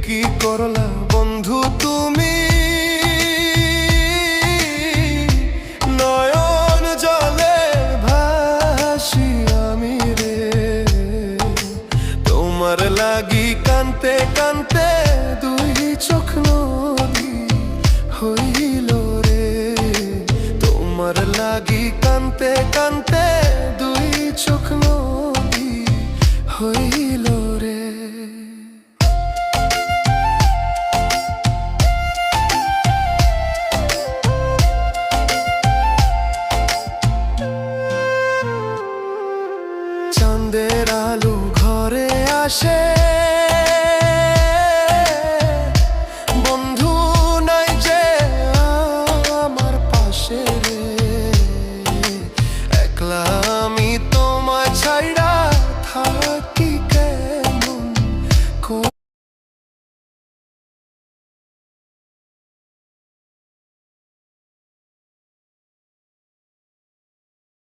কি করলা বন্ধু তুমি, নয়ন জলে ভাসি আমি রে। তোমার লাগি কানতে কানতে দুই চোখ নদী হইল রে। তোমার লাগি কানতে কানতে দুই চোখ নদী হইল রে। চাঁদের আলো ঘরে আসে,